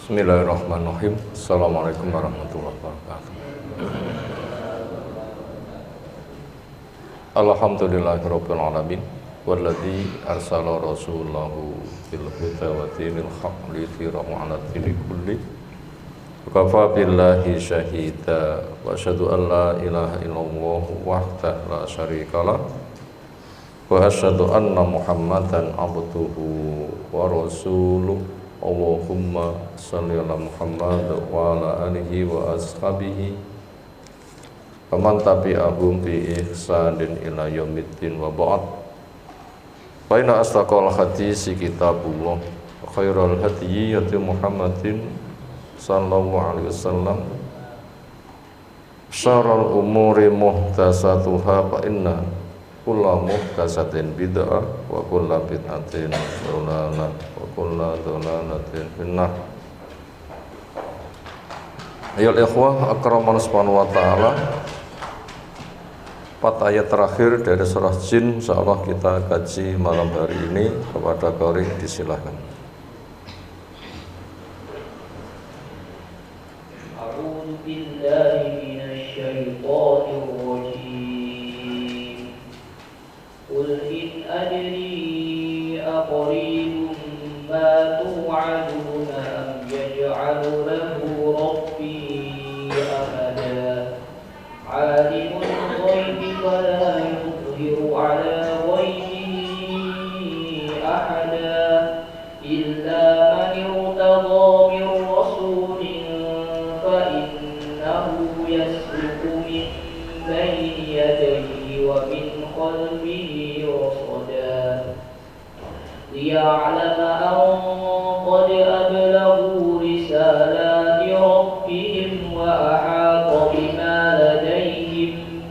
Bismillahirrahmanirrahim. Assalamualaikum warahmatullahi wabarakatuh. Alhamdulillahirabbil alamin walladzi arsala rasulahu bil huda wa dinil haqq liyudhhirahu 'ala dini kulli. Kafa billahi syahida wa asyhadu an la ilaha illallah wahdahu la syarikalah wa asyhadu anna Muhammadan abduhu wa rasuluh. Allahumma shalli ala Muhammad wa ala alihi wa ashabihi wa man tabi'ahum bi ihsanin ila yaumiddin wa ba'd. Fa inna asdaqal hadisi kitabullah wa khairal hadyi hadi Muhammadin sallallahu alaihi wasallam. Syarrul umuri muhdatsatuha fa inna kulla muhdatsatin bid'ah wa kulla bid'atin dhalalah wa kulla dhalalatin finnar. Ayyuhal ikhwah akramanallahu subhanahu wa ta'ala. 4 ayat terakhir dari surah Jin insyaallah kita kaji malam hari ini. Kepada qari disilahkan. A'udzu billahi minasy syaithanir rajim. Qul in adri aqribun ma tu'aduna am yaj'alu lahu rabbi amada. 'Alimul ghaibi fala yudhiru 'ala ghaibihi ahada illa man irtada min rasulin fa innahu yasluku min bayni yadayhi wa min khalfihi rasada liya'lama an qad ablaghu risalati rabbihim wa ahata bima ladayhim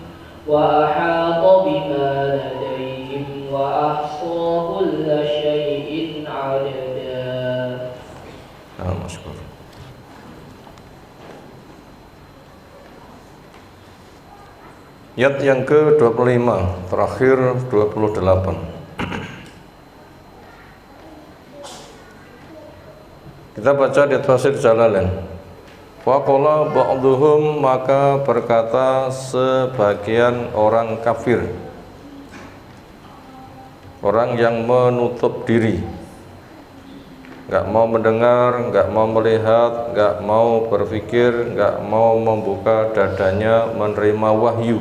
wa ahsa kulla syai'in 'adada. Masykur. Ayat yang ke-25 terakhir 28. Kita baca di tafsir Jalalain. Faqala ba'dhum, maka berkata sebagian orang kafir, orang yang menutup diri, enggak mau mendengar, enggak mau melihat, enggak mau berpikir, enggak mau membuka dadanya menerima wahyu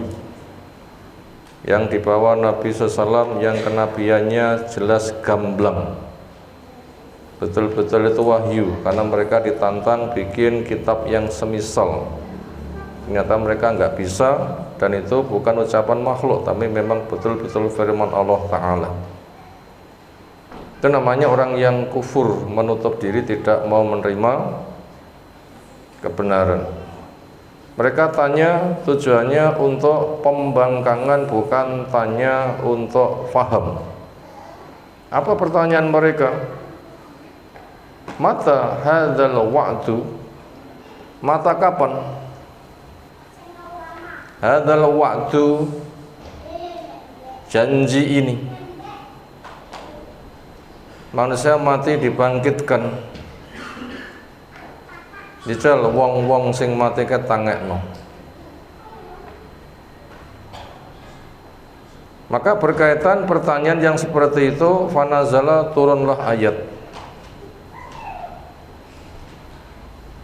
yang dibawa Nabi SAW, yang kenabiannya jelas gamblang, betul-betul itu wahyu, karena mereka ditantang bikin kitab yang semisal. Ternyata mereka enggak bisa, dan itu bukan ucapan makhluk, tapi memang betul-betul firman Allah Ta'ala. Itu namanya orang yang kufur, menutup diri, tidak mau menerima kebenaran. Mereka tanya tujuannya untuk pembangkangan, bukan tanya untuk faham. Apa pertanyaan mereka? Mata hadzal wa'du, mata kapan hadzal wa'du, janji ini manusia mati dibangkitkan. Dijal wong-wong sing mati ketangekno. Maka berkaitan pertanyaan yang seperti itu, fanazala, turunlah ayat.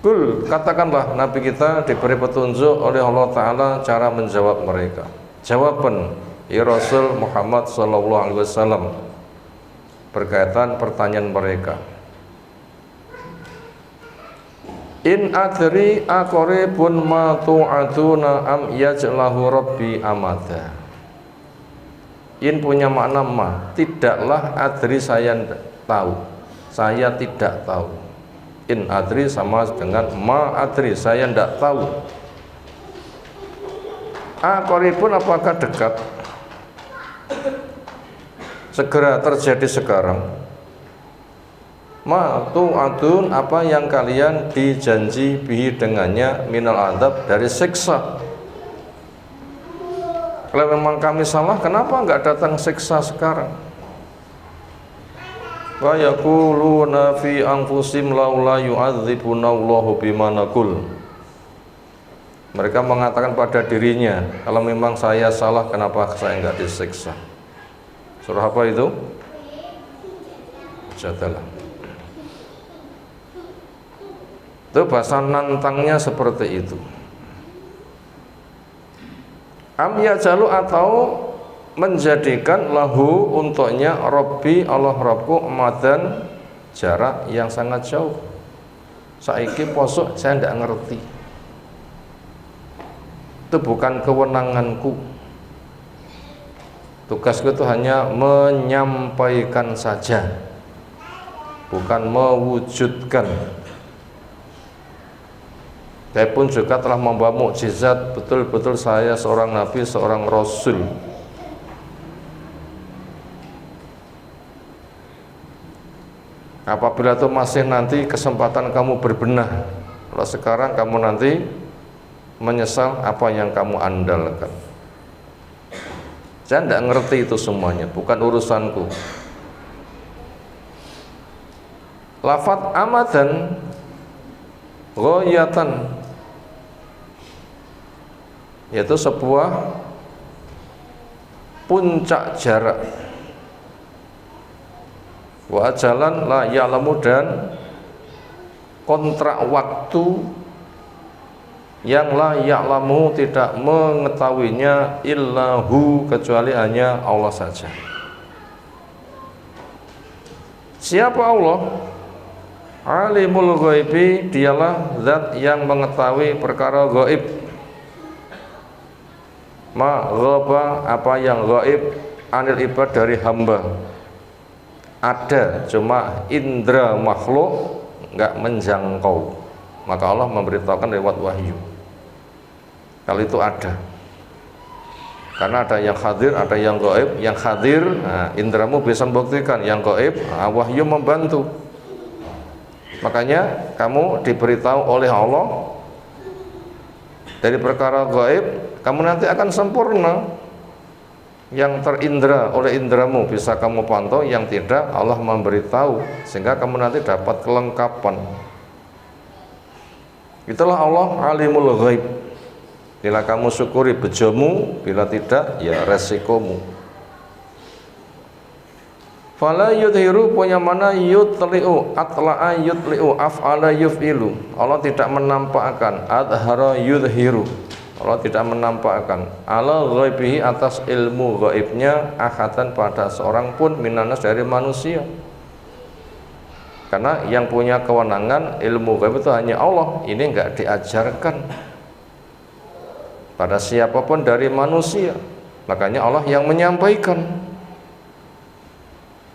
Kul, katakanlah, Nabi kita diberi petunjuk oleh Allah Ta'ala cara menjawab mereka. Jawaban ya Rasul Muhammad SAW berkaitan pertanyaan mereka. In adri aqribun ma tu'aduna am yaj'lahu rabbi amada. In punya makna ma, tidaklah, adri saya tahu, saya tidak tahu. In adri sama dengan ma adri, saya tidak tahu. Aqribun apakah dekat, segera terjadi sekarang. Ma tu'adun, apa yang kalian dijanji bihi dengannya, minal adab, dari siksa. Kalau memang kami salah, kenapa enggak datang siksa sekarang? wa yaquluna fi anfusihim laula yu'adzibuna Allahu bima naqul. Mereka mengatakan pada dirinya, kalau memang saya salah kenapa saya enggak disiksa. Surah apa itu? Jadalah. Itu bahasa nantangnya seperti itu. Am yajalu, atau menjadikan lahu untuknya Rabbi Allah Rabbku amadan jarak yang sangat jauh. Saiki poso saya tidak ngerti. Itu bukan kewenanganku. Tugasku itu hanya menyampaikan saja, bukan mewujudkan. Saya pun juga telah membawa mukjizat, betul-betul saya seorang nabi, seorang rasul. Apabila itu masih nanti kesempatan kamu berbenah, kalau sekarang kamu nanti menyesal apa yang kamu andalkan. Saya tidak ngerti itu semuanya, bukan urusanku. Lafat amadan ghoyatan, yaitu sebuah puncak jarak. Wa jalan la ya'lamu, dan kontrak waktu yang la ya'lamu, tidak mengetahuinya illahu, kecuali hanya Allah saja. Siapa Allah? Alimul ghaibi, dialah zat yang mengetahui perkara gaib. Ma ghaba, apa yang gaib, anil ibad, dari hamba. Ada, cuma indra makhluk enggak menjangkau, maka Allah memberitahukan lewat wahyu kalau itu ada. Karena ada yang hadir, ada yang gaib. Yang hadir, indramu bisa membuktikan. Yang gaib, wahyu membantu. Makanya kamu diberitahu oleh Allah dari perkara gaib, kamu nanti akan sempurna. Yang terindra oleh indramu bisa kamu pantau, yang tidak Allah memberitahu sehingga kamu nanti dapat kelengkapan. Itulah Allah alimul ghaib. Bila kamu syukuri bejomu, bila tidak ya resikomu. Fala yudhiru, punya mana yutli'u, atla'a yutli'u, af'ala yuf'ilu. Allah tidak menampakkan, adhara yudhiru, Allah tidak menampakkan ala ghaibihi, atas ilmu gaibnya, ahadan, pada seorang pun minanas, dari manusia. Karena yang punya kewenangan ilmu gaib itu hanya Allah. Ini enggak diajarkan pada siapapun dari manusia. Makanya Allah yang menyampaikan.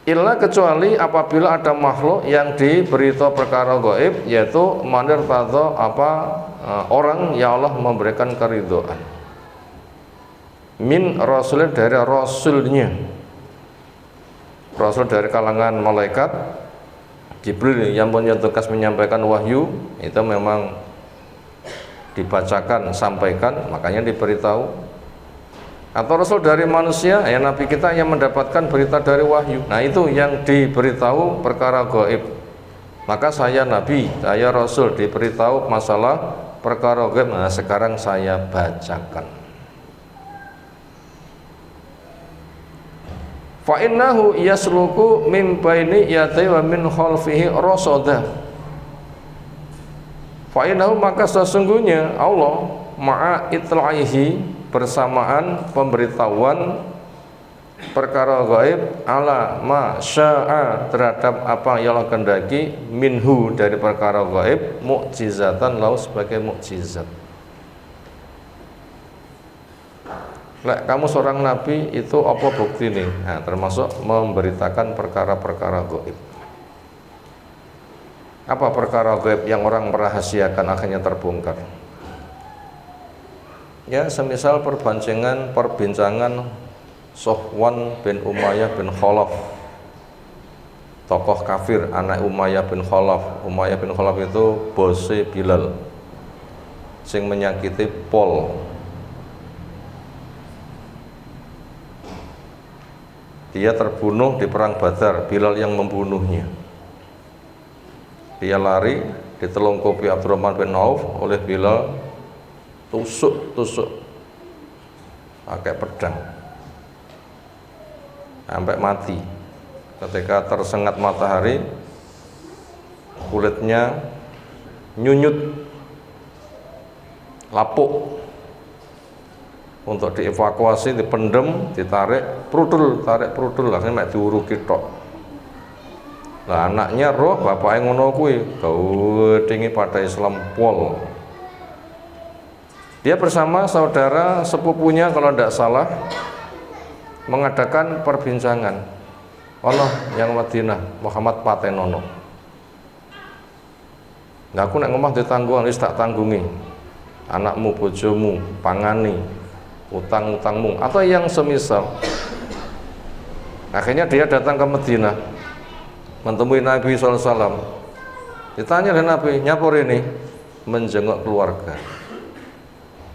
Illa, kecuali apabila ada makhluk yang diberitahu perkara gaib, yaitu manir tadha, orang yang Allah memberikan keridhaan min rasulin, dari rasulnya. Rasul dari kalangan malaikat, Jibril yang punya tugas menyampaikan wahyu, itu memang dibacakan, sampaikan, makanya diberitahu. Atau rasul dari manusia, ya nabi kita yang mendapatkan berita dari wahyu. Nah itu yang diberitahu perkara gaib. Maka saya nabi, saya rasul, diberitahu masalah perkara gaib. Nah sekarang saya bacakan. Fa innahu yasluku min baini yadayhi wa min khalfihi rasada. Fa innahu, maka sesungguhnya Allah ma'a itlaihi, bersamaan pemberitahuan perkara gaib, ala ma syaa, terhadap apa yang Allah kehendaki, minhu, dari perkara gaib, mukjizatan, lau, sebagai mukjizat. Lek kamu seorang nabi, itu apa bukti nih? Nah, termasuk memberitakan perkara-perkara gaib. Apa perkara gaib yang orang merahasiakan akhirnya terbongkar? Ya, semisal perbincangan Sofwan bin Umayyah bin Khalaf, tokoh kafir, anak Umayyah bin Khalaf. Umayyah bin Khalaf itu bose Bilal, sing menyakiti Pol. Dia terbunuh di perang Badar, Bilal yang membunuhnya. Dia lari, ditelungkupi Abdurrahman bin Auf oleh Bilal, tusuk pakai pedang sampai mati. Ketika tersengat matahari, kulitnya nyunyut, lapuk. Untuk dievakuasi, dipendem, ditarik, tarik prudul, akhirnya mek diuruki tok. Lah anaknya roh bapaknya ngono kuwi, gawedingi pada Islam pol. Dia bersama saudara sepupunya kalau tidak salah mengadakan perbincangan. Allah yang Madinah, Muhammad patenono. Nah aku nek ngomong ditanggung, wis tak tanggungi. Anakmu, bojomu, pangani, utang-utangmu atau yang semisal. Akhirnya dia datang ke Madinah, menemui Nabi SAW. Ditanya oleh Nabi, nyapor ini menjenguk keluarga.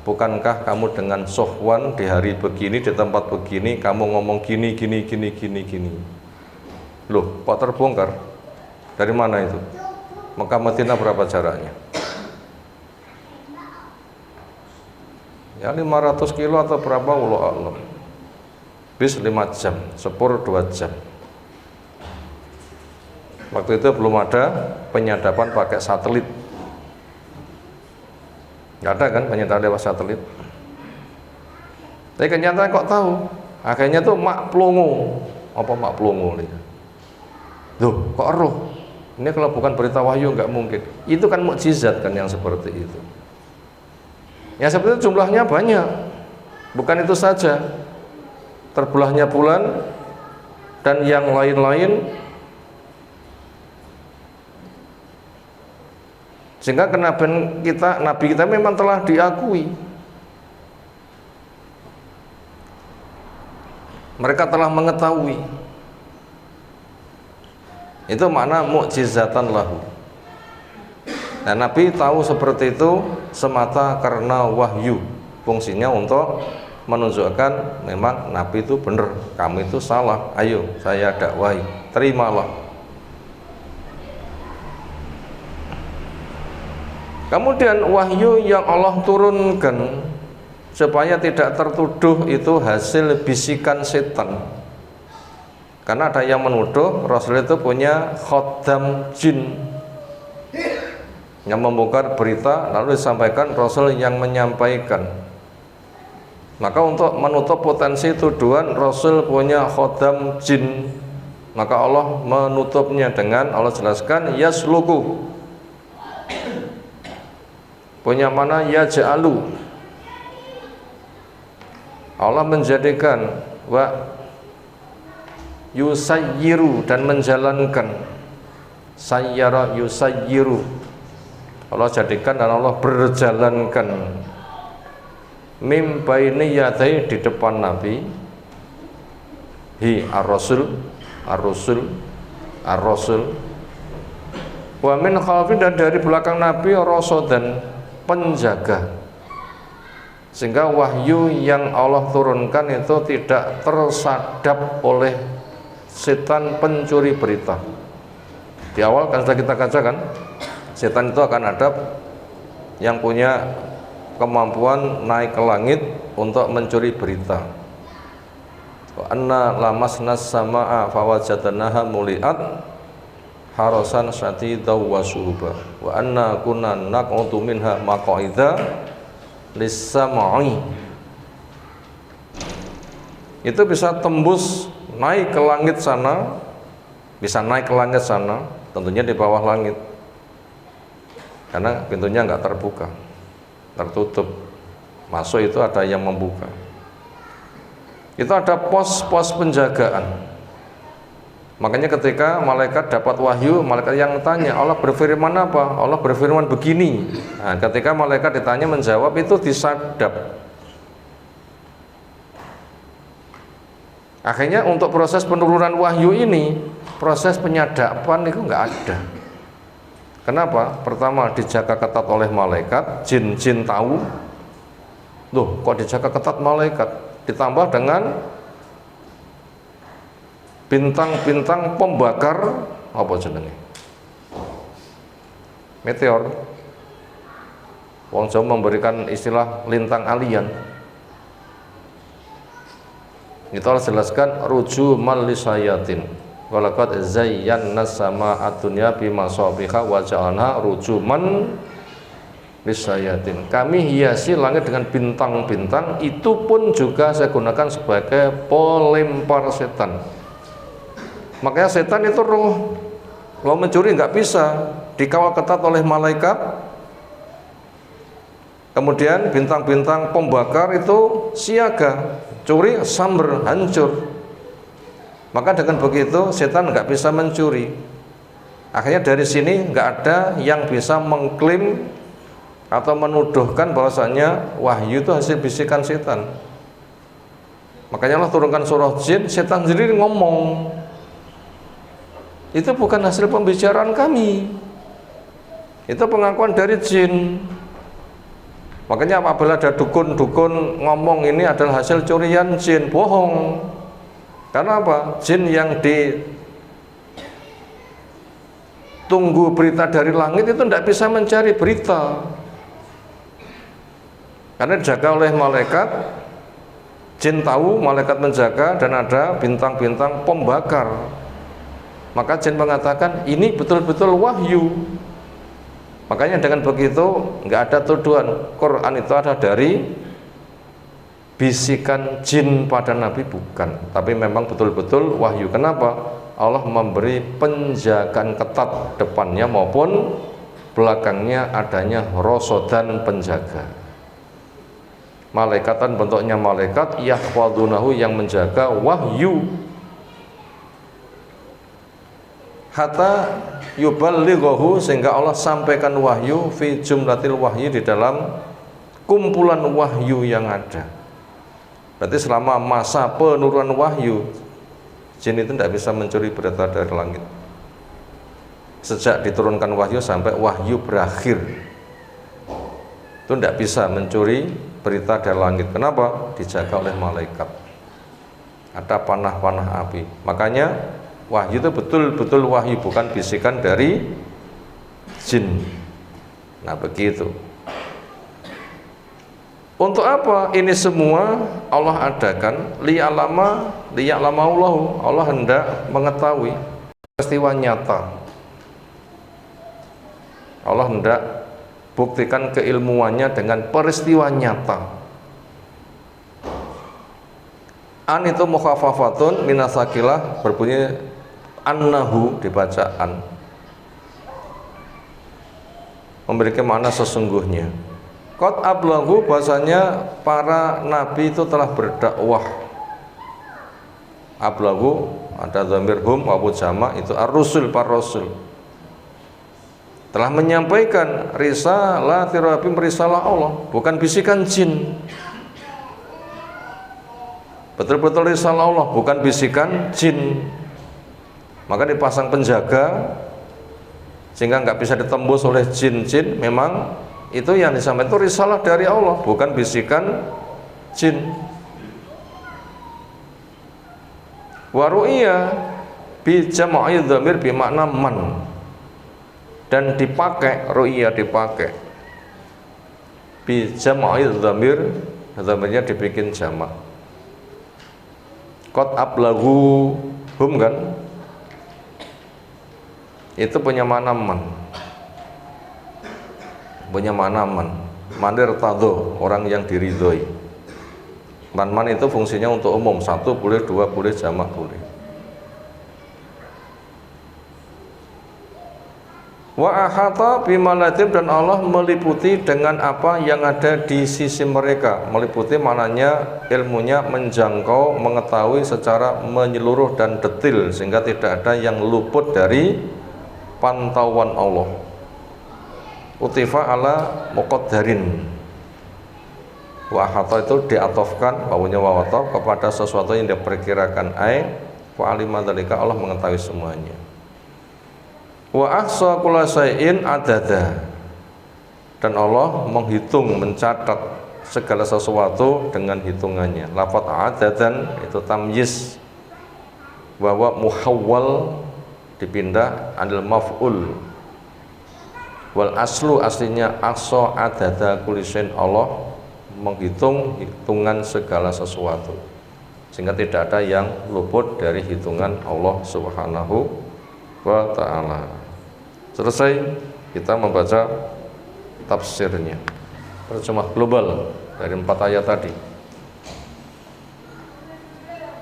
Bukankah kamu dengan Sofwan di hari begini, di tempat begini, kamu ngomong gini. Loh, kok terbongkar? Dari mana itu? Mekah Madinah berapa jaraknya? Ya 500 kilo atau berapa, wallahu a'lam. Bis 5 jam, sepur 2 jam. Waktu itu belum ada penyadapan pakai satelit. Nggak ada kan penyadapan lewat satelit. Tapi kenyataan kok tahu? Akhirnya tuh mak plongo. Apa mak plongo? Loh, kok roh? Ini kalau bukan berita wahyu nggak mungkin. Itu kan mukjizat kan yang seperti itu. Ya seperti itu jumlahnya banyak. Bukan itu saja, terbelahnya bulan dan yang lain-lain, sehingga kenabian kita, nabi kita memang telah diakui. Mereka telah mengetahui. Itu makna mukjizatan lahu. Nah, Nabi tahu seperti itu semata karena wahyu. Fungsinya untuk menunjukkan memang Nabi itu benar, kamu itu salah. Ayo, saya dakwahi, terimalah. Kemudian wahyu yang Allah turunkan supaya tidak tertuduh itu hasil bisikan setan. Karena ada yang menuduh Rasul itu punya khodam jin yang membongkar berita lalu disampaikan Rasul yang menyampaikan. Maka untuk menutup potensi tuduhan Rasul punya khodam jin, maka Allah menutupnya dengan Allah jelaskan yasluku, punya mana yaj'alu, Allah menjadikan, wa yusayyiru, dan menjalankan, sayyara yusayyiru, Allah jadikan dan Allah berjalankan, mim baini yadai, di depan Nabi, hi ar-rasul, wa min khalfi, dan dari belakang Nabi rasodan, penjaga, sehingga wahyu yang Allah turunkan itu tidak tersadap oleh setan pencuri berita. Di awal kan sudah kita katakan, setan itu akan ada yang punya kemampuan naik ke langit untuk mencuri berita. Wa anna lamasna samaa fawajadnaha muliat harasan syadidaw wa syuhuba wa anna kunna naq'udu minha maq'ida lis-sam'i. Itu bisa tembus naik ke langit sana, bisa naik ke langit sana, tentunya di bawah langit, karena pintunya nggak terbuka, tertutup. Masuk itu ada yang membuka. Itu ada pos-pos penjagaan. Makanya ketika malaikat dapat wahyu, malaikat yang tanya, Allah berfirman apa? Allah berfirman begini. Nah, ketika malaikat ditanya menjawab, itu disadap. Akhirnya untuk proses penurunan wahyu ini, proses penyadapan itu nggak ada. Kenapa? Pertama, dijaga ketat oleh malaikat, jin-jin tahu. Loh, kok dijaga ketat malaikat? Ditambah dengan bintang-bintang pembakar apa jenenge? Meteor. Wong Jawa memberikan istilah lintang alien. Itu Allah jelaskan rujuman lisayatin. Walaqad zayyana as-samaa'a dunya bimasabiha wa ja'alna rujuman lisayatin. Kami hiasi langit dengan bintang-bintang, itu pun juga saya gunakan sebagai pelempar setan. Makanya setan itu roh, kalau mencuri nggak bisa, dikawal ketat oleh malaikat. Kemudian bintang-bintang pembakar itu siaga, curi samber hancur. Maka dengan begitu setan nggak bisa mencuri. Akhirnya dari sini nggak ada yang bisa mengklaim atau menuduhkan bahwasanya wahyu itu hasil bisikan setan. Makanya Allah turunkan surah Jin, setan sendiri ngomong, itu bukan hasil pembicaraan kami, itu pengakuan dari jin. Makanya apabila ada dukun-dukun ngomong ini adalah hasil curian jin, bohong. Karena apa? Jin yang ditunggu berita dari langit itu tidak bisa mencari berita, karena dijaga oleh malaikat. Jin tahu malaikat menjaga dan ada bintang-bintang pembakar. Maka jin mengatakan ini betul-betul wahyu. Makanya dengan begitu nggak ada tuduhan Quran itu ada dari bisikan jin pada Nabi, bukan, tapi memang betul-betul wahyu. Kenapa? Allah memberi penjagaan ketat depannya maupun belakangnya, adanya rosodan penjaga. Malaikatan bentuknya malaikat yahfadunahu yang menjaga wahyu hatta yuballighahu, sehingga Allah sampaikan wahyu fi jumlatil wahyu, di dalam kumpulan wahyu yang ada. Berarti selama masa penurunan wahyu, jin itu tidak bisa mencuri berita dari langit. Sejak diturunkan wahyu sampai wahyu berakhir, itu tidak bisa mencuri berita dari langit. Kenapa? Dijaga oleh malaikat, ada panah-panah api. Makanya wahyu itu betul-betul wahyu, bukan bisikan dari jin. Nah begitu. Untuk apa ini semua Allah adakan? Liya'lamahullahu, Allah hendak mengetahui peristiwa nyata. Allah hendak buktikan keilmuannya dengan peristiwa nyata. An itu mukhaffafatun minasakilah, berbunyi annahu, dibaca an, memiliki makna sesungguhnya. Qad ablagu, bahasanya para nabi itu telah berdakwah. Ablagu ada dhamir hum wa jama', itu ar-rusul, para rasul telah menyampaikan risalah tirabim, risalah Allah, bukan bisikan jin. Betul-betul risalah Allah, bukan bisikan jin. Maka dipasang penjaga sehingga nggak bisa ditembus oleh jin-jin. Memang itu yang disampaikan itu risalah dari Allah, bukan bisikan jin. Wa ru'ya bi jam'i dhamir bi makna man, dan dipakai ru'ya, dipakai bi jam'i dhamir, dhamirnya dibikin jamak. Qad ablagu hum, kan, itu punya makna man, punya makna manir tadho, orang yang diridhoi. Man itu fungsinya untuk umum, satu boleh, dua boleh, jamak boleh. Wa ahata bimalatim, dan Allah meliputi dengan apa yang ada di sisi mereka. Meliputi maknanya ilmunya menjangkau, mengetahui secara menyeluruh dan detil, sehingga tidak ada yang luput dari pantauan Allah. Utifa ala muqaddarin. Wa ahata itu diatofkan, wawunya wawatof, kepada sesuatu yang diperkirakan. Wa alima dzalika, Allah mengetahui semuanya. Wa ahsa kulla syai'in adada, dan Allah menghitung, mencatat segala sesuatu dengan hitungannya. Lafaz adadan itu tamyiz. bahwa muhawwal dipindah anil maf'ul. Wal aslu aslinya aqsa adada kulli syai'in, Allah menghitung hitungan segala sesuatu, sehingga tidak ada yang luput dari hitungan Allah Subhanahu wa ta'ala. Selesai kita membaca tafsirnya, terjemah global dari 4 ayat tadi.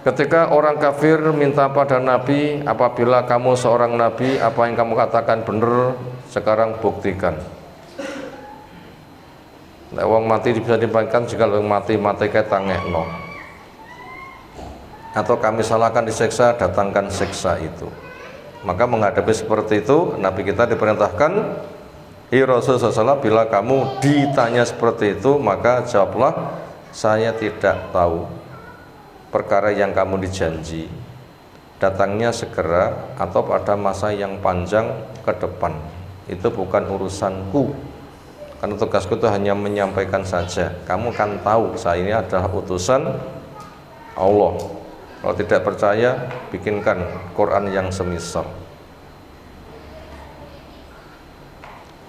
Ketika orang kafir minta pada Nabi, apabila kamu seorang Nabi, apa yang kamu katakan benar, sekarang buktikan. Nek wong mati bisa dibangkitkan, jika wong mati kayak tangekno. Atau kami salahkan disiksa, datangkan siksa itu. Maka menghadapi seperti itu, Nabi kita diperintahkan, hi Rasul SAW, bila kamu ditanya seperti itu, maka jawablah, saya tidak tahu perkara yang kamu dijanji datangnya segera atau pada masa yang panjang ke depan. Itu bukan urusanku, karena tugasku itu hanya menyampaikan saja. Kamu kan tahu saya ini adalah utusan Allah. Kalau tidak percaya, bikinkan Quran yang semisal.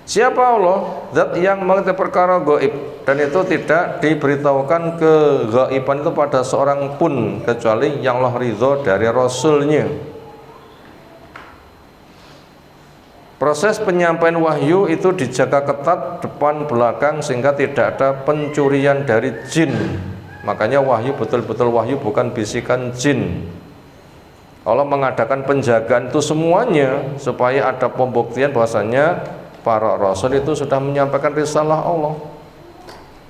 Siapa Allah? Zat yang mengerti perkara gaib, dan itu tidak diberitahukan kegaiban itu pada seorang pun kecuali yang Allah ridho dari Rasulnya. Proses penyampaian wahyu itu dijaga ketat depan belakang sehingga tidak ada pencurian dari jin. Makanya wahyu betul-betul wahyu, bukan bisikan jin. Allah mengadakan penjagaan itu semuanya supaya ada pembuktian bahwasanya para rasul itu sudah menyampaikan risalah Allah,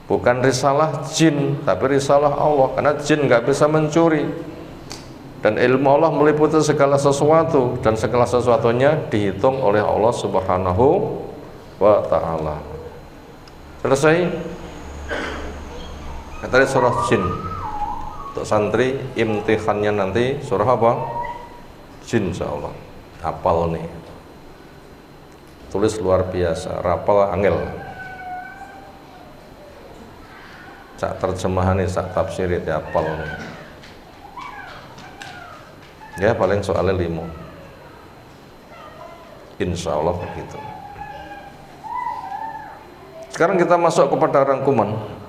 bukan risalah jin, tapi risalah Allah. Karena jin nggak bisa mencuri, dan ilmu Allah meliputi segala sesuatu, dan segala sesuatunya dihitung oleh Allah Subhanahu wa ta'ala. Selesai. Tadi surah jin. Untuk santri imtihannya nanti surah apa? Jin, insyaallah. Hafal nih, tulis luar biasa, rapal angel. Sak terjemahan ini, sak tafsir itu hafal nih. Ya paling soalnya 5. Insya Allah begitu. Sekarang kita masuk kepada rangkuman.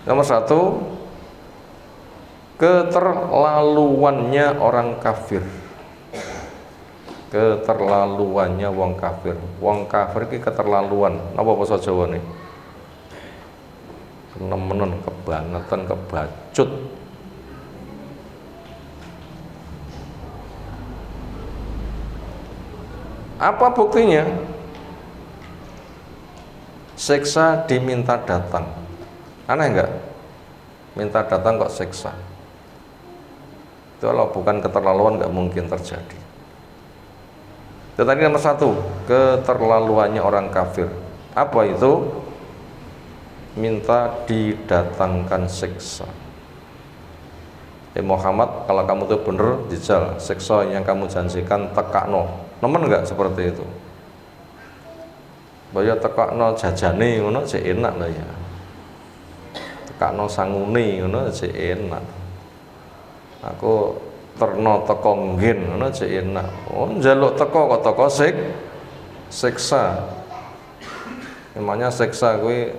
Nomor 1, keterlaluannya orang kafir. Keterlaluannya wong kafir. Wong kafir ini keterlaluan. Napa bahasa Jawa nih? Kenemenan, kebangetan, kebacut. Apa buktinya? Siksa diminta datang. Aneh enggak? Minta datang kok siksa. Itu kalau bukan keterlaluan enggak mungkin terjadi. Itu tadi nomor 1, keterlaluannya orang kafir. Apa itu? Minta didatangkan siksa. Muhammad, kalau kamu itu bener, dijal siksa yang kamu janjikan tekakno. Nemen enggak seperti itu? Bahaya tekakno jajane ngono jek enak lah ya. Tekakno sangune ngono jek enak. Aku terno teko nggen ngono jek enak. Oh njaluk teko kok teko siksa. Emangnya siksa kuwi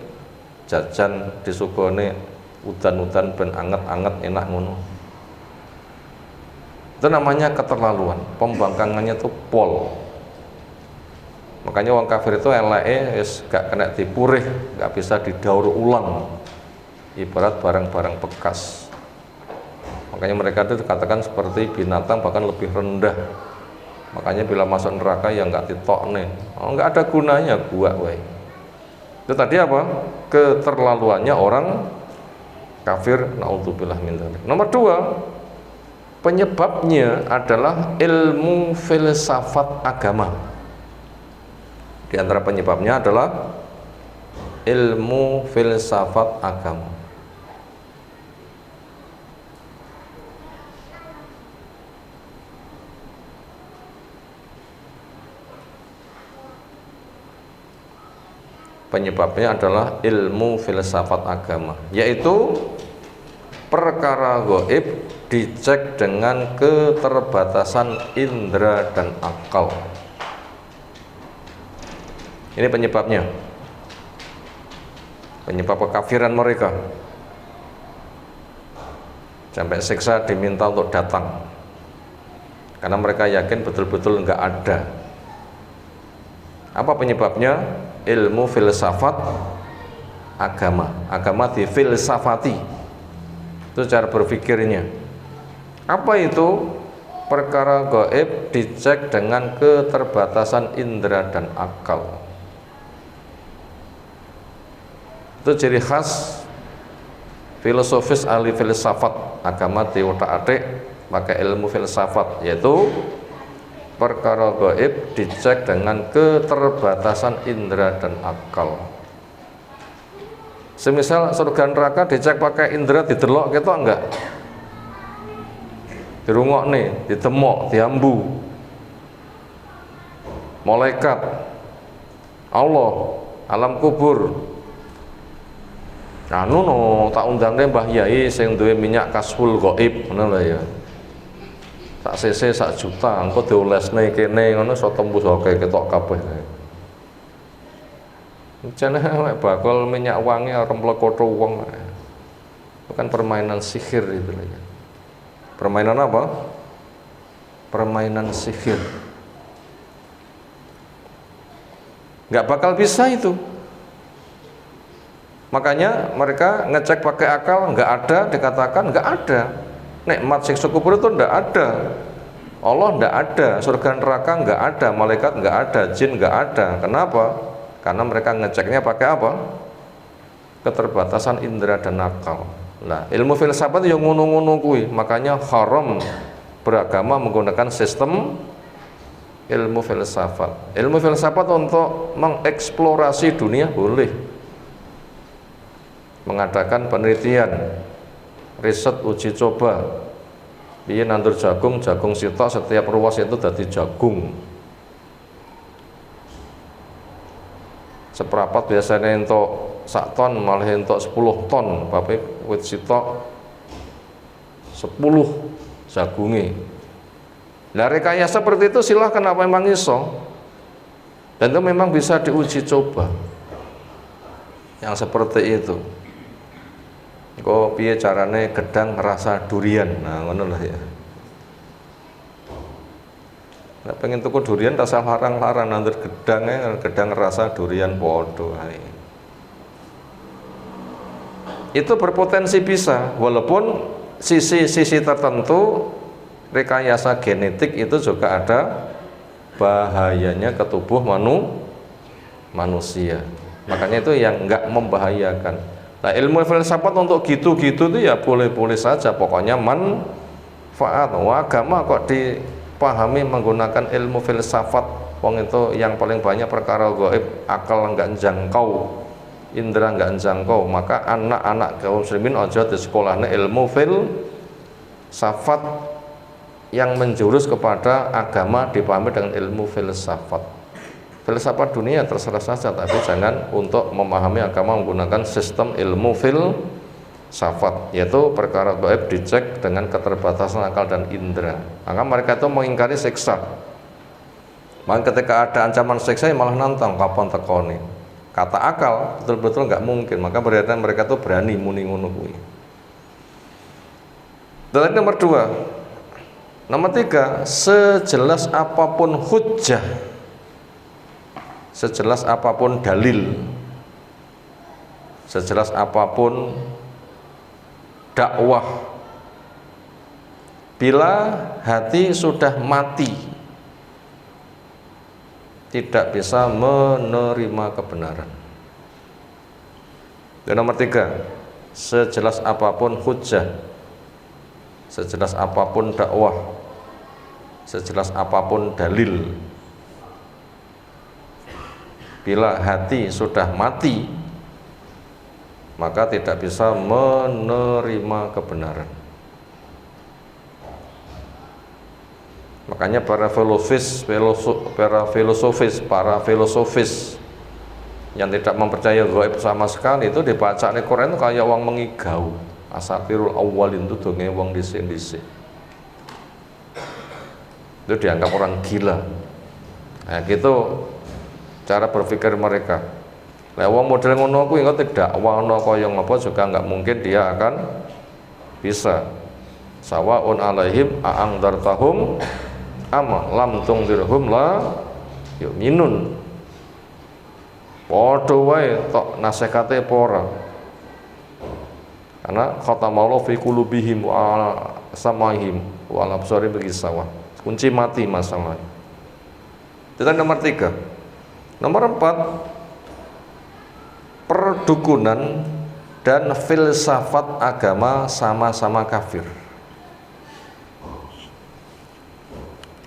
jajan disugone udan-udan ben anget-anget enak ngono. Itu namanya keterlaluan, pembangkangannya itu pol. Makanya orang kafir itu eleke wis gak kena dipurih, gak bisa didaur ulang. Ibarat barang-barang bekas. Makanya mereka itu dikatakan seperti binatang, bahkan lebih rendah. Makanya bila masuk neraka ya nggak ditokne, nggak ada gunanya gua wae. Itu tadi apa? Keterlaluannya orang kafir, naudzubillah min dzalik. Nomor 2, penyebabnya adalah ilmu filsafat agama. Di antara penyebabnya adalah ilmu filsafat agama. Penyebabnya adalah ilmu filsafat agama, yaitu perkara gaib dicek dengan keterbatasan indera dan akal. Ini penyebabnya, penyebab kekafiran mereka. Sampai siksa diminta untuk datang, karena mereka yakin betul-betul enggak ada. Apa penyebabnya? Ilmu filsafat agama. Agama difilsafati, itu cara berpikirnya. Apa itu? Perkara gaib dicek dengan keterbatasan indera dan akal. Itu ciri khas filosofis ahli filsafat agama diotak-atik pakai ilmu filsafat, yaitu perkara gaib dicek dengan keterbatasan indera dan akal. Semisal surga neraka dicek pakai indera, didelok ketok enggak? Dirungok nih, ditemok, diambu. Malaikat, Allah, alam kubur. Anu no, tak undangnya Mbah Yai sing duwe minyak kasful gaib, ngono lho ya. Sak cc sak juta, engko diolesne kene ngono iso tembus oke ketok kabeh. Jane bakal minyak wangi arep mlekotho wong. Itu kan permainan sihir itu ya. Permainan apa? Permainan sihir. Nggak bakal bisa itu. Makanya mereka ngecek pakai akal, nggak ada, dikatakan nggak ada. Nikmat siksa kubur itu nggak ada. Allah nggak ada, surga neraka nggak ada, malaikat nggak ada, jin nggak ada. Kenapa? Karena mereka ngeceknya pakai apa? Keterbatasan indera dan akal. Nah, ilmu filsafat yang ngono-ngono kuwi, makanya haram beragama menggunakan sistem ilmu filsafat. Ilmu filsafat untuk mengeksplorasi dunia boleh, mengadakan penelitian, riset, uji coba. Piye nandur jagung, jagung sitok setiap ruas itu dadi jagung. Seperapat biasanya entuk 1 ton, malah entuk 10 ton, bapak wit sitok 10 jagunge. Nah, rekayasa seperti itu silahkan, apa memang iso. Dan itu memang bisa diuji coba. Yang seperti itu. Kok piye carane gedang rasa durian. Nah, ngono lah ya. Nek pengen tuku durian rasa larang-larang, nandur gedang rasa durian podo ae. Itu berpotensi bisa, walaupun sisi-sisi tertentu rekayasa genetik itu juga ada bahayanya ke tubuh manusia. Makanya itu yang enggak membahayakan. Nah, ilmu filsafat untuk gitu-gitu itu ya boleh-boleh saja, pokoknya manfaat. Wah, agama kok dipahami menggunakan ilmu filsafat, wong itu yang paling banyak perkara gaib, akal enggak jangkau, indera enggak jangkau. Maka anak-anak kaum muslimin aja di sekolahnya ilmu filsafat yang menjurus kepada agama dipahami dengan ilmu filsafat. Filsafat dunia terserah saja, tapi jangan untuk memahami agama menggunakan sistem ilmu filsafat, yaitu perkara gaib dicek dengan keterbatasan akal dan indera. Maka mereka itu mengingkari siksa. Maka ketika ada ancaman siksa malah nantang kapan tekoni. Kata akal betul-betul nggak mungkin, maka berarti mereka itu berani muni ngono kuwi. Dan nomor 2. Nomor 3, sejelas apapun hujjah, sejelas apapun dalil, sejelas apapun dakwah, bila hati sudah mati, tidak bisa menerima kebenaran. Dan nomor 3, sejelas apapun hujjah, sejelas apapun dakwah, sejelas apapun dalil, bila hati sudah mati, maka tidak bisa menerima kebenaran. Makanya para filosofis yang tidak mempercayai gaib sama sekali itu dibaca di Quran itu kayak orang mengigau. Asatirul awwalin itu donge wong dhisik-dhisik. Itu dianggap orang gila. Nah, gitu cara berpikir mereka. Lah wong model ngono kuwi engko dakwah ana kaya ngapa juga enggak mungkin dia akan bisa. Sawaun alaihim a'angdartahum am lam tungdirhum la yu'minun. Padha wae tok nasihate apa ora. Karena khatamallahu fi qulubihim wa samahim wa absarihim gisawah. Kunci mati masalah. Itu nomor 3. Nomor 4, perdukunan dan filsafat agama sama-sama kafir.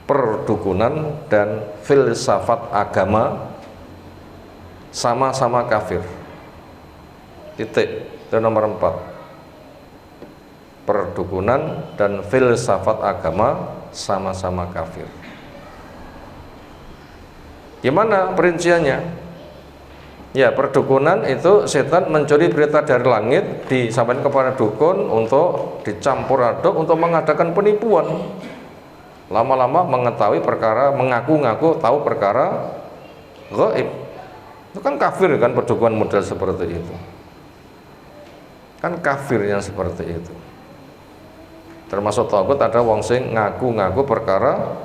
Perdukunan dan filsafat agama sama-sama kafir. Titik. Itu nomor 4. Perdukunan dan filsafat agama sama-sama kafir. Gimana perinciannya? Ya, perdukunan itu setan mencuri berita dari langit disampaikan kepada dukun untuk dicampur aduk untuk mengadakan penipuan. Lama-lama mengetahui perkara, mengaku-ngaku tahu perkara gaib. Itu kan kafir kan, perdukunan model seperti itu. Kan kafir yang seperti itu. Termasuk tagut ada wong sing ngaku-ngaku perkara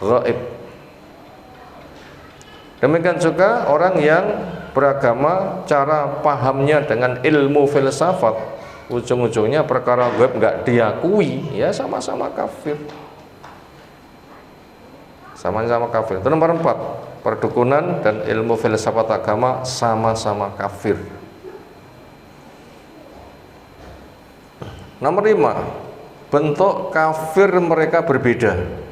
gaib. Demikian juga orang yang beragama cara pahamnya dengan ilmu filsafat, ujung-ujungnya perkara gaib nggak diakui, ya sama-sama kafir. Sama-sama kafir. Itu nomor 4. Perdukunan dan ilmu filsafat agama sama-sama kafir. Nomor 5. Bentuk kafir mereka berbeda.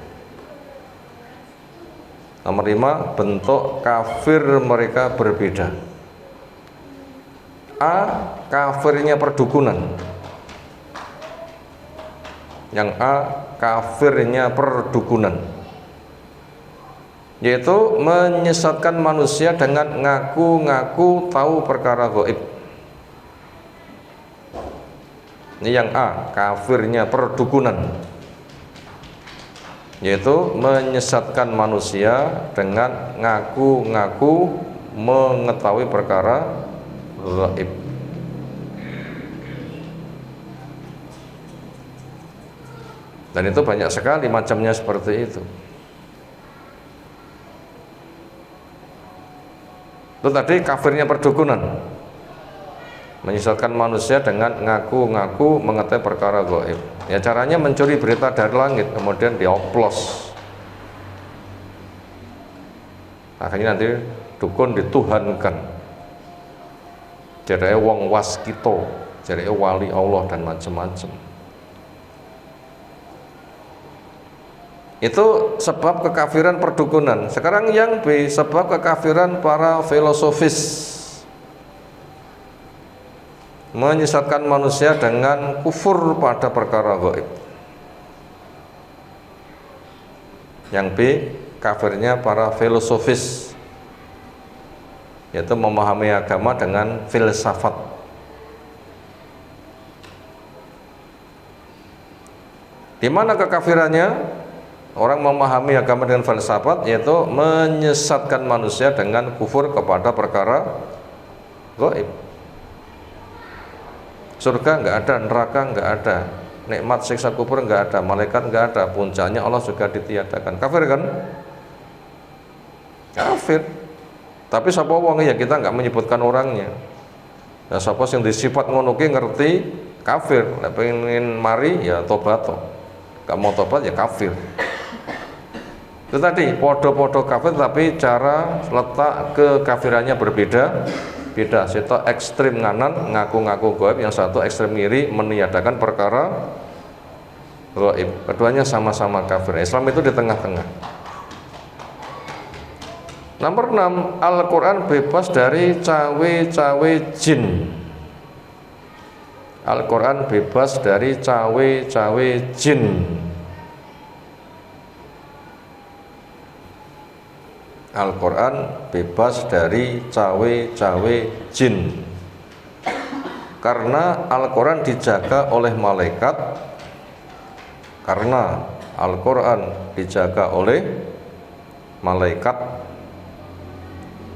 Nomor 5, bentuk kafir mereka berbeda. A, kafirnya perdukunan. Yang A, kafirnya perdukunan, yaitu menyesatkan manusia dengan ngaku-ngaku tahu perkara gaib. Ini yang A, kafirnya perdukunan, yaitu menyesatkan manusia dengan ngaku-ngaku mengetahui perkara gaib. Dan itu banyak sekali macamnya seperti itu. Itu tadi kafirnya perdukunan, menyesatkan manusia dengan ngaku-ngaku mengetahui perkara gaib. Ya caranya mencuri berita dari langit kemudian dioplos. Akhirnya nanti dukun dituhankan. Jadi wong waskito, jadi wali Allah dan macam-macam. Itu sebab kekafiran perdukunan. Sekarang yang B, sebab kekafiran para filosofis, menyesatkan manusia dengan kufur pada perkara gaib. Yang B, kafirnya para filosofis, yaitu memahami agama dengan filsafat. Di mana kekafirannya? Orang memahami agama dengan filsafat, yaitu menyesatkan manusia dengan kufur kepada perkara gaib. Surga nggak ada, neraka nggak ada, nikmat siksa kubur nggak ada, malaikat nggak ada, puncaknya Allah juga ditiadakan. Kafir kan? Kafir. Tapi sapa wong ya kita nggak menyebutkan orangnya. Nah, sapa sing disifat ngono ki ngerti kafir. Nek pengen mari ya tobat to. Gak mau tobat ya kafir. Itu tadi podo-podo kafir tapi cara letak kekafirannya berbeda. Beda, satu ekstrim nganan ngaku-ngaku gaib, yang satu ekstrim kiri meniadakan perkara gaib. Keduanya sama-sama kafir. Islam itu di tengah-tengah. Nomor 6, Al-Quran bebas dari cawe-cawe jin. Al-Quran bebas dari cawe-cawe jin. Al-Quran bebas dari cawe-cawe jin. Karena Al-Quran dijaga oleh malaikat, karena Al-Quran dijaga oleh malaikat,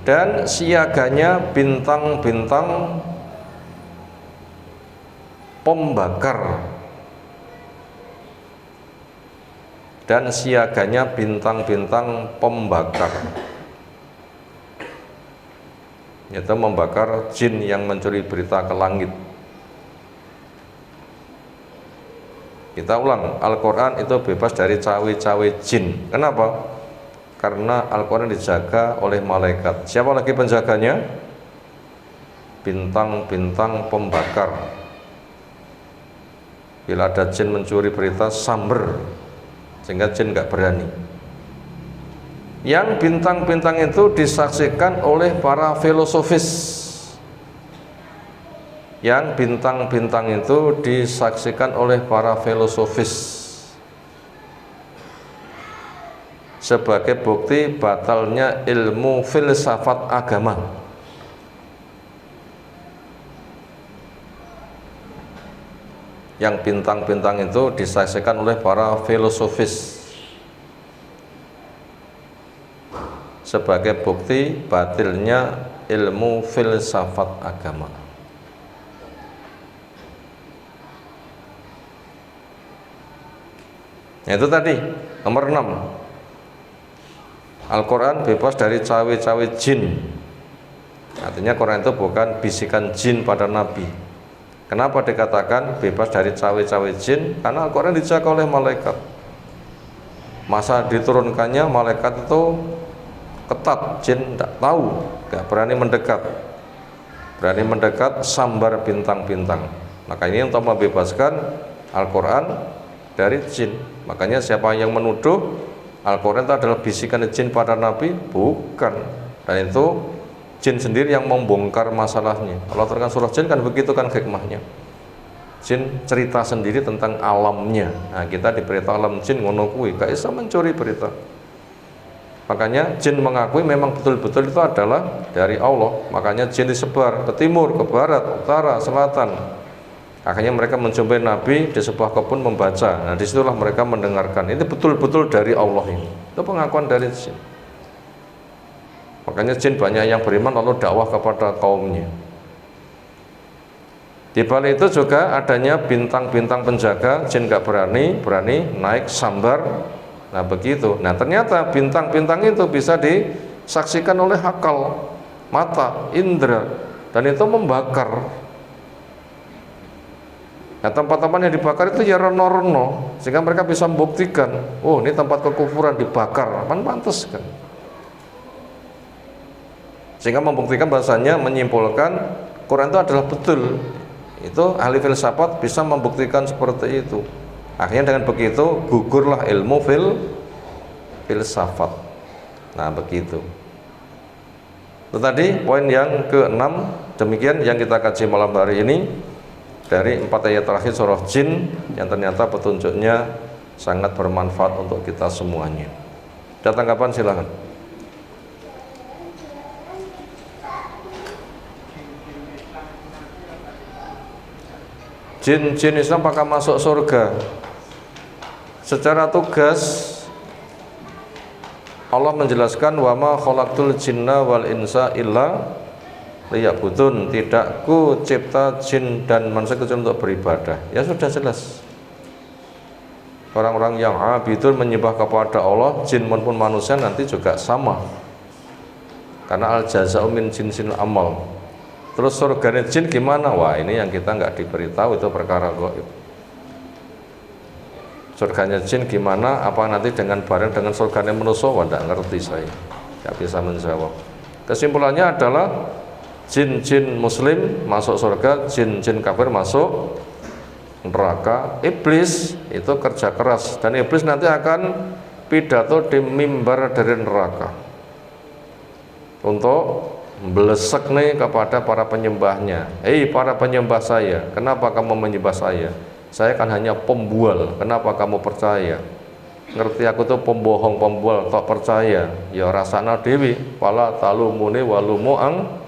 dan siaganya bintang-bintang pembakar, dan siaganya bintang-bintang pembakar, yaitu membakar jin yang mencuri berita ke langit. Kita ulang, Al-Quran itu bebas dari cawe-cawe jin. Kenapa? Karena Al-Quran dijaga oleh malaikat. Siapa lagi penjaganya? Bintang-bintang pembakar. Bila ada jin mencuri berita, samber, sehingga jin nggak berani. Yang bintang-bintang itu disaksikan oleh para filosofis. Yang bintang-bintang itu disaksikan oleh para filosofis sebagai bukti batalnya ilmu filsafat agama. Yang bintang-bintang itu disaksikan oleh para filosofis sebagai bukti batilnya ilmu filsafat agama. Itu tadi nomor 6, Al-Quran bebas dari cawe-cawe jin. Artinya Quran itu bukan bisikan jin pada Nabi. Kenapa dikatakan bebas dari cawe-cawe jin? Karena Al-Quran dijaga oleh malaikat. Masa diturunkannya malaikat itu ketat, jin tidak tahu, gak berani mendekat. Berani mendekat, sambar bintang-bintang. Maka ini untuk membebaskan Al-Quran dari jin. Makanya siapa yang menuduh Al-Quran itu adalah bisikan jin pada Nabi, bukan. Dan itu jin sendiri yang membongkar masalahnya. Allah terangkan surah jin kan begitu kan hikmahnya. Jin cerita sendiri tentang alamnya. Nah, kita diberitahu alam jin ngono kuwi, gak bisa mencuri berita. Makanya jin mengakui memang betul-betul itu adalah dari Allah. Makanya jin disebar ke timur, ke barat, utara, selatan. Akhirnya mereka menjumpai Nabi di sebuah kebun membaca. Nah, disitulah mereka mendengarkan. Ini betul-betul dari Allah ini. Itu pengakuan dari jin. Makanya jin banyak yang beriman lalu dakwah kepada kaumnya. Di balik itu juga adanya bintang-bintang penjaga. Jin gak berani naik sambar. Nah begitu. Nah ternyata bintang-bintang itu bisa disaksikan oleh akal, mata, indera, dan itu membakar. Nah tempat-tempat yang dibakar itu ya reno-reno, sehingga mereka bisa membuktikan, oh ini tempat kekufuran dibakar, kan pantas kan. Sehingga membuktikan bahasanya, menyimpulkan Quran itu adalah betul. Itu ahli filsafat bisa membuktikan seperti itu. Akhirnya dengan begitu gugurlah ilmu filsafat. Nah begitu. Itu tadi poin yang ke-6. Demikian yang kita kaji malam hari ini dari 4 ayat terakhir surah Jin yang ternyata petunjuknya sangat bermanfaat untuk kita semuanya. Ada tanggapan silakan. Jin Islam apakah masuk surga? Secara tugas Allah menjelaskan wa ma khalaqtul jinna wal insa illa liya'budun, tidak ku cipta jin dan manusia kecuali untuk beribadah. Ya sudah jelas. Orang-orang yang abidun menyembah kepada Allah, jin maupun manusia nanti juga sama. Karena al jaza'u min jinsil amal. Terus surganya jin gimana? Wah ini yang kita nggak diberitahu, itu perkara gaib. Surganya jin gimana? Apa nanti dengan bareng dengan surganya manusia? Wah nggak ngerti saya, nggak bisa menjawab. Kesimpulannya adalah jin-jin muslim masuk surga, jin-jin kafir masuk neraka. Iblis itu kerja keras, dan iblis nanti akan pidato di mimbar dari neraka untuk belesek nih kepada para penyembahnya. Hei para penyembah saya, kenapa kamu menyembah saya? Saya kan hanya pembual, kenapa kamu percaya? Ngerti aku tuh pembohong-pembual, tak percaya. Ya rasana dewi, wala talumuni walumu'ang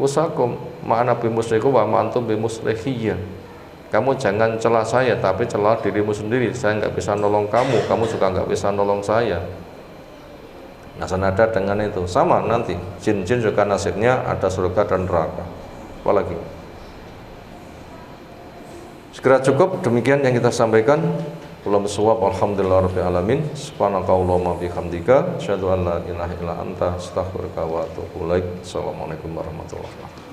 anfusakum ma ana bimusriku wa ma antum bimuslihiyya. Kamu jangan celah saya, tapi celah dirimu sendiri. Saya nggak bisa nolong kamu, kamu juga nggak bisa nolong saya. Nah, senada dengan itu sama nanti jin-jin juga nasibnya ada surga dan neraka. Apalagi segera cukup, demikian yang kita sampaikan. Belum suwab, alhamdulillah rabbil alamin. Subhanakallahumma bihamdika asyhadu an la ilaha illa anta astaghfiruka wa atubu ilaik. Assalamualaikum warahmatullahi wabarakatuh.